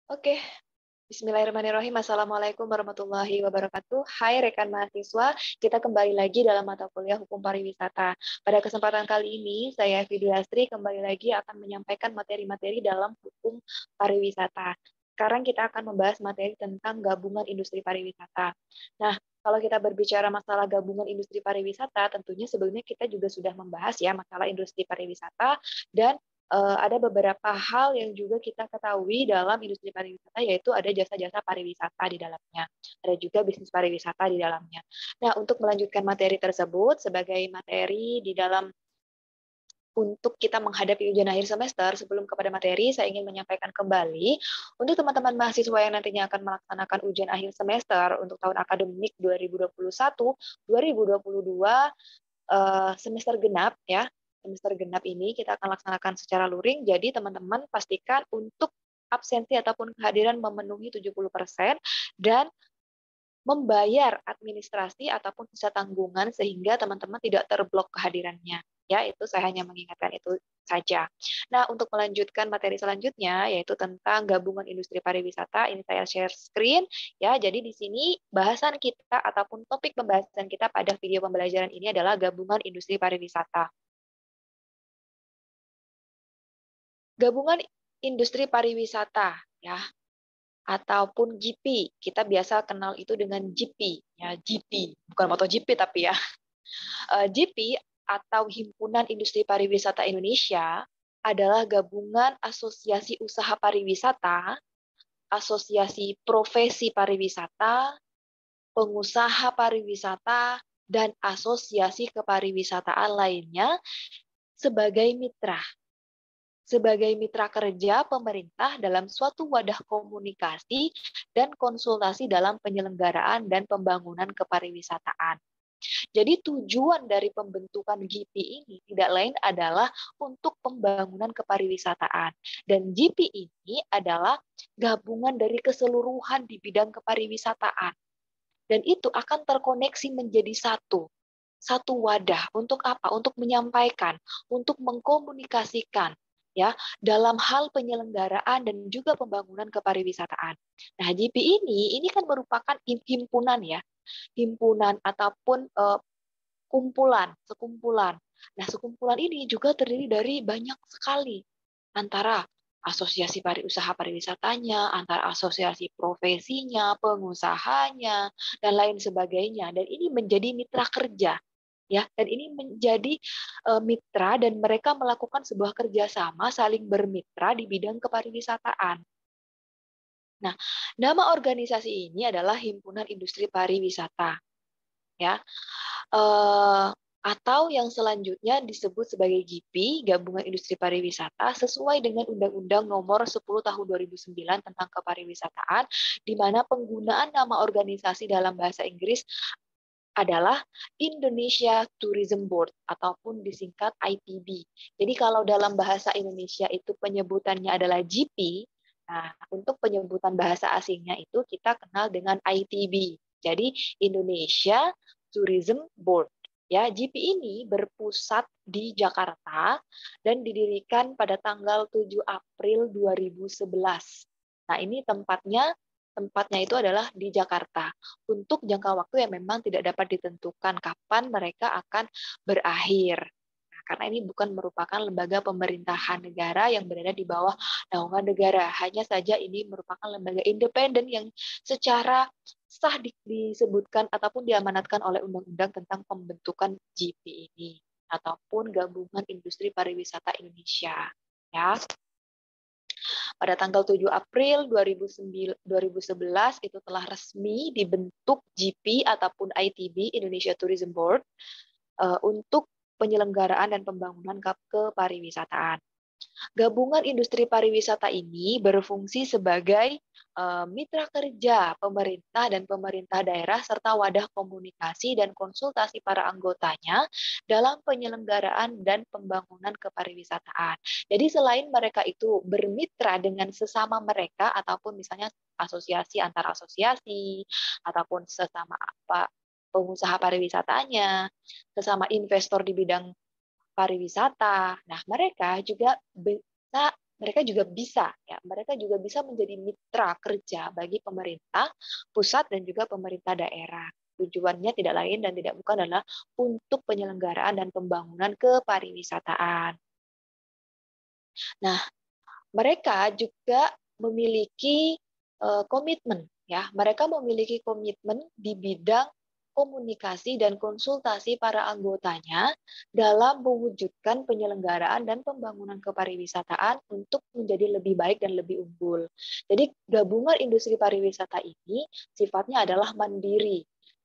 Oke, Bismillahirrahmanirrahim. Assalamualaikum warahmatullahi wabarakatuh. Hai rekan mahasiswa, kita kembali lagi dalam mata kuliah Hukum Pariwisata. Pada kesempatan kali ini, saya Fiduastri kembali lagi akan menyampaikan materi-materi dalam Hukum Pariwisata. Sekarang kita akan membahas materi tentang gabungan industri pariwisata. Nah, kalau kita berbicara masalah gabungan industri pariwisata, tentunya sebelumnya kita juga sudah membahas ya masalah industri pariwisata dan ada beberapa hal yang juga kita ketahui dalam industri pariwisata, yaitu ada jasa-jasa pariwisata di dalamnya. Ada juga bisnis pariwisata di dalamnya. Nah, untuk melanjutkan materi tersebut, sebagai materi di dalam untuk kita menghadapi ujian akhir semester, sebelum kepada materi, saya ingin menyampaikan kembali untuk teman-teman mahasiswa yang nantinya akan melaksanakan ujian akhir semester untuk tahun akademik 2021-2022 semester genap ya. Semester genap ini kita akan laksanakan secara luring, jadi teman-teman pastikan untuk absensi ataupun kehadiran memenuhi 70% dan membayar administrasi ataupun sisa tanggungan sehingga teman-teman tidak terblok kehadirannya. Ya, itu saya hanya mengingatkan itu saja. Nah, untuk melanjutkan materi selanjutnya yaitu tentang gabungan industri pariwisata, ini saya share screen ya. Jadi di sini bahasan kita ataupun topik pembahasan kita pada video pembelajaran ini adalah gabungan industri pariwisata. Gabungan industri pariwisata ya, ataupun GP. Kita biasa kenal itu dengan GP, ya GP, bukan MotoGP tapi ya. GP atau Himpunan Industri Pariwisata Indonesia adalah gabungan asosiasi usaha pariwisata, asosiasi profesi pariwisata, pengusaha pariwisata, dan asosiasi kepariwisataan lainnya sebagai mitra. Sebagai mitra kerja pemerintah dalam suatu wadah komunikasi dan konsultasi dalam penyelenggaraan dan pembangunan kepariwisataan. Jadi tujuan dari pembentukan GP ini tidak lain adalah untuk pembangunan kepariwisataan. Dan GP ini adalah gabungan dari keseluruhan di bidang kepariwisataan. Dan itu akan terkoneksi menjadi satu wadah. Untuk apa? Untuk menyampaikan, untuk mengkomunikasikan ya dalam hal penyelenggaraan dan juga pembangunan kepariwisataan. Nah, GP ini kan merupakan himpunan ya, himpunan ataupun sekumpulan. Nah, sekumpulan ini juga terdiri dari banyak sekali antara asosiasi usaha pariwisatanya, antara asosiasi profesinya, pengusahanya, dan lain sebagainya. Dan ini menjadi mitra kerja ya, dan ini menjadi mitra dan mereka melakukan sebuah kerjasama saling bermitra di bidang kepariwisataan. Nah, nama organisasi ini adalah Himpunan Industri Pariwisata, ya, atau yang selanjutnya disebut sebagai GIPI, Gabungan Industri Pariwisata, sesuai dengan Undang-Undang Nomor 10 Tahun 2009 tentang Kepariwisataan, di mana penggunaan nama organisasi dalam bahasa Inggris adalah Indonesia Tourism Board ataupun disingkat ITB. Jadi kalau dalam bahasa Indonesia itu penyebutannya adalah GP, nah untuk penyebutan bahasa asingnya itu kita kenal dengan ITB. Jadi Indonesia Tourism Board. Ya, GP ini berpusat di Jakarta dan didirikan pada tanggal 7 April 2011. Nah, ini tempatnya itu adalah di Jakarta untuk jangka waktu yang memang tidak dapat ditentukan kapan mereka akan berakhir. Nah, karena ini bukan merupakan lembaga pemerintahan negara yang berada di bawah naungan negara. Hanya saja ini merupakan lembaga independen yang secara sah disebutkan ataupun diamanatkan oleh undang-undang tentang pembentukan GP ini ataupun Gabungan Industri Pariwisata Indonesia. Ya. Pada tanggal 7 April 2011 itu telah resmi dibentuk GP ataupun ITB, Indonesia Tourism Board, untuk penyelenggaraan dan pembangunan kepariwisataan. Gabungan industri pariwisata ini berfungsi sebagai mitra kerja pemerintah dan pemerintah daerah serta wadah komunikasi dan konsultasi para anggotanya dalam penyelenggaraan dan pembangunan kepariwisataan. Jadi selain mereka itu bermitra dengan sesama mereka ataupun misalnya asosiasi antar asosiasi ataupun sesama pengusaha pariwisatanya, sesama investor di bidang pariwisata. Nah, mereka juga bisa mereka juga bisa ya, mereka juga bisa menjadi mitra kerja bagi pemerintah pusat dan juga pemerintah daerah. Tujuannya tidak lain dan tidak bukan adalah untuk penyelenggaraan dan pembangunan kepariwisataan. Nah, mereka juga memiliki komitmen ya. Mereka memiliki komitmen di bidang komunikasi dan konsultasi para anggotanya dalam mewujudkan penyelenggaraan dan pembangunan kepariwisataan untuk menjadi lebih baik dan lebih unggul. Jadi gabungan industri pariwisata ini sifatnya adalah mandiri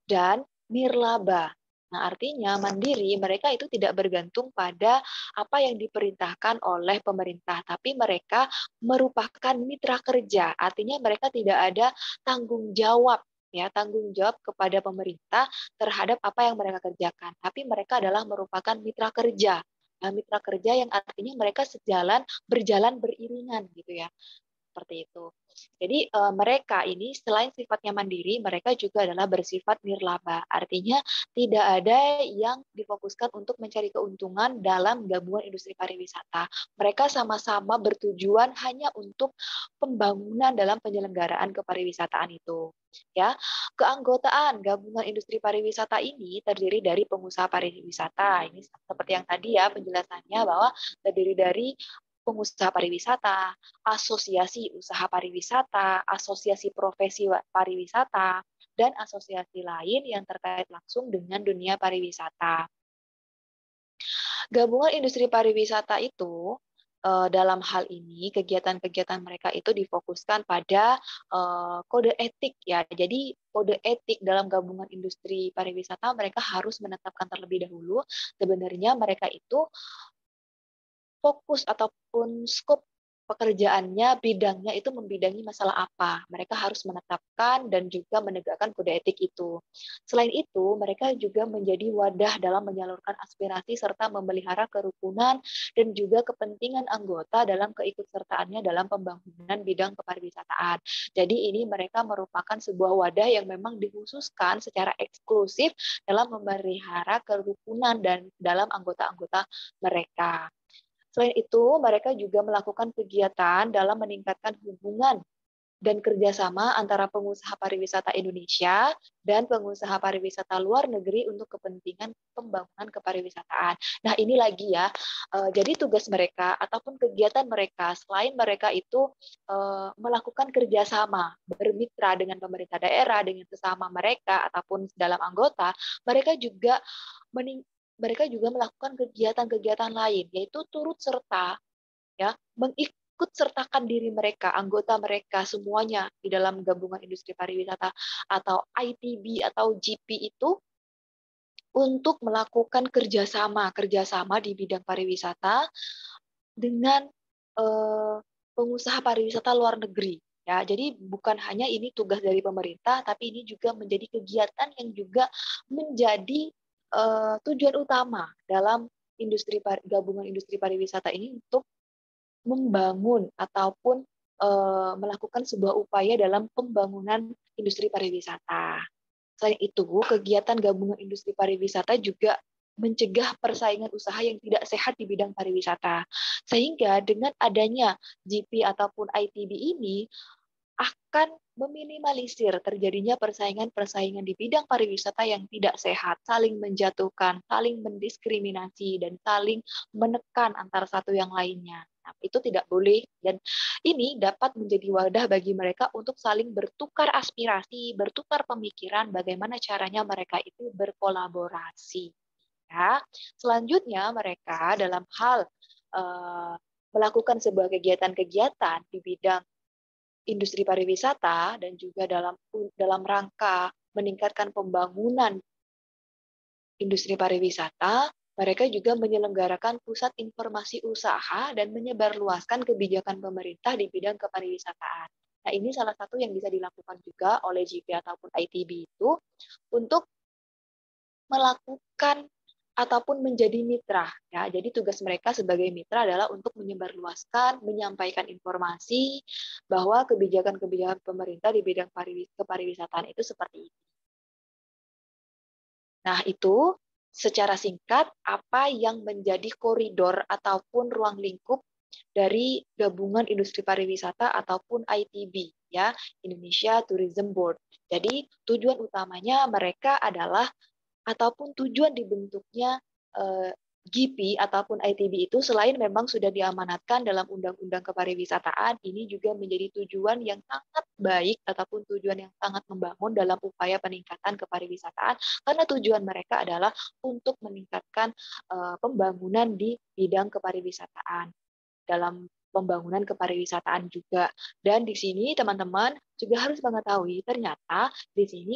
dan nirlaba. Nah, artinya mandiri, mereka itu tidak bergantung pada apa yang diperintahkan oleh pemerintah, tapi mereka merupakan mitra kerja. Artinya mereka tidak ada tanggung jawab ya, tanggung jawab kepada pemerintah terhadap apa yang mereka kerjakan, tapi mereka adalah merupakan mitra kerja. Nah, mitra kerja yang artinya mereka berjalan beriringan gitu ya. Seperti itu. Jadi mereka ini selain sifatnya mandiri, mereka juga adalah bersifat nirlaba. Artinya tidak ada yang difokuskan untuk mencari keuntungan dalam gabungan industri pariwisata. Mereka sama-sama bertujuan hanya untuk pembangunan dalam penyelenggaraan kepariwisataan itu. Ya, keanggotaan gabungan industri pariwisata ini terdiri dari pengusaha pariwisata. Ini seperti yang tadi ya penjelasannya bahwa terdiri dari pengusaha pariwisata, asosiasi usaha pariwisata, asosiasi profesi pariwisata, dan asosiasi lain yang terkait langsung dengan dunia pariwisata. Gabungan industri pariwisata itu dalam hal ini kegiatan-kegiatan mereka itu difokuskan pada kode etik ya. Jadi kode etik dalam gabungan industri pariwisata mereka harus menetapkan terlebih dahulu sebenarnya mereka itu fokus ataupun skop pekerjaannya, bidangnya itu membidangi masalah apa. Mereka harus menetapkan dan juga menegakkan kode etik itu. Selain itu, mereka juga menjadi wadah dalam menyalurkan aspirasi serta memelihara kerukunan dan juga kepentingan anggota dalam keikutsertaannya dalam pembangunan bidang kepariwisataan. Jadi ini mereka merupakan sebuah wadah yang memang dikhususkan secara eksklusif dalam memelihara kerukunan dan dalam anggota-anggota mereka. Selain itu, mereka juga melakukan kegiatan dalam meningkatkan hubungan dan kerjasama antara pengusaha pariwisata Indonesia dan pengusaha pariwisata luar negeri untuk kepentingan pembangunan kepariwisataan. Nah, ini lagi ya, jadi tugas mereka ataupun kegiatan mereka, selain mereka itu melakukan kerjasama, bermitra dengan pemerintah daerah, dengan sesama mereka ataupun dalam anggota, mereka juga mereka juga melakukan kegiatan-kegiatan lain, yaitu turut serta ya mengikut sertakan diri mereka, anggota mereka semuanya di dalam gabungan industri pariwisata atau ITB atau GP itu untuk melakukan kerjasama di bidang pariwisata dengan pengusaha pariwisata luar negeri. Ya, jadi bukan hanya ini tugas dari pemerintah, tapi ini juga menjadi kegiatan yang juga menjadi tujuan utama dalam gabungan industri pariwisata ini untuk membangun ataupun melakukan sebuah upaya dalam pembangunan industri pariwisata. Selain itu, kegiatan gabungan industri pariwisata juga mencegah persaingan usaha yang tidak sehat di bidang pariwisata. Sehingga dengan adanya GP ataupun ITB ini akan meminimalisir terjadinya persaingan-persaingan di bidang pariwisata yang tidak sehat, saling menjatuhkan, saling mendiskriminasi, dan saling menekan antara satu yang lainnya. Nah, itu tidak boleh dan ini dapat menjadi wadah bagi mereka untuk saling bertukar aspirasi, bertukar pemikiran bagaimana caranya mereka itu berkolaborasi. Ya. Selanjutnya mereka dalam hal melakukan sebuah kegiatan-kegiatan di bidang industri pariwisata dan juga dalam rangka meningkatkan pembangunan industri pariwisata, mereka juga menyelenggarakan pusat informasi usaha dan menyebarluaskan kebijakan pemerintah di bidang kepariwisataan. Nah, ini salah satu yang bisa dilakukan juga oleh GP ataupun ITB itu untuk melakukan ataupun menjadi mitra ya. Jadi tugas mereka sebagai mitra adalah untuk menyebarluaskan, menyampaikan informasi bahwa kebijakan-kebijakan pemerintah di bidang kepariwisataan itu seperti ini. Nah, itu secara singkat apa yang menjadi koridor ataupun ruang lingkup dari Gabungan Industri Pariwisata ataupun ITB, ya, Indonesia Tourism Board. Jadi tujuan utamanya mereka adalah ataupun tujuan dibentuknya GP ataupun ITB itu selain memang sudah diamanatkan dalam Undang-Undang Kepariwisataan, ini juga menjadi tujuan yang sangat baik ataupun tujuan yang sangat membangun dalam upaya peningkatan kepariwisataan karena tujuan mereka adalah untuk meningkatkan pembangunan di bidang kepariwisataan dalam pembangunan kepariwisataan juga. Dan di sini teman-teman juga harus mengetahui ternyata di sini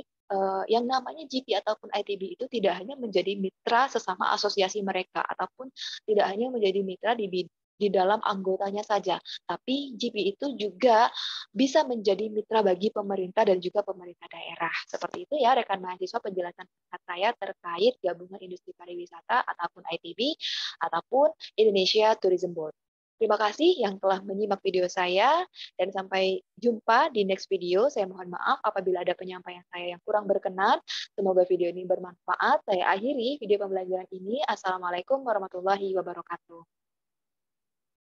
yang namanya GP ataupun ITB itu tidak hanya menjadi mitra sesama asosiasi mereka ataupun tidak hanya menjadi mitra di dalam anggotanya saja, tapi GP itu juga bisa menjadi mitra bagi pemerintah dan juga pemerintah daerah. Seperti itu ya rekan mahasiswa penjelasan singkat saya terkait Gabungan Industri Pariwisata ataupun ITB ataupun Indonesia Tourism Board. Terima kasih yang telah menyimak video saya dan sampai jumpa di next video. Saya mohon maaf apabila ada penyampaian saya yang kurang berkenan. Semoga video ini bermanfaat. Saya akhiri video pembelajaran ini. Assalamualaikum warahmatullahi wabarakatuh.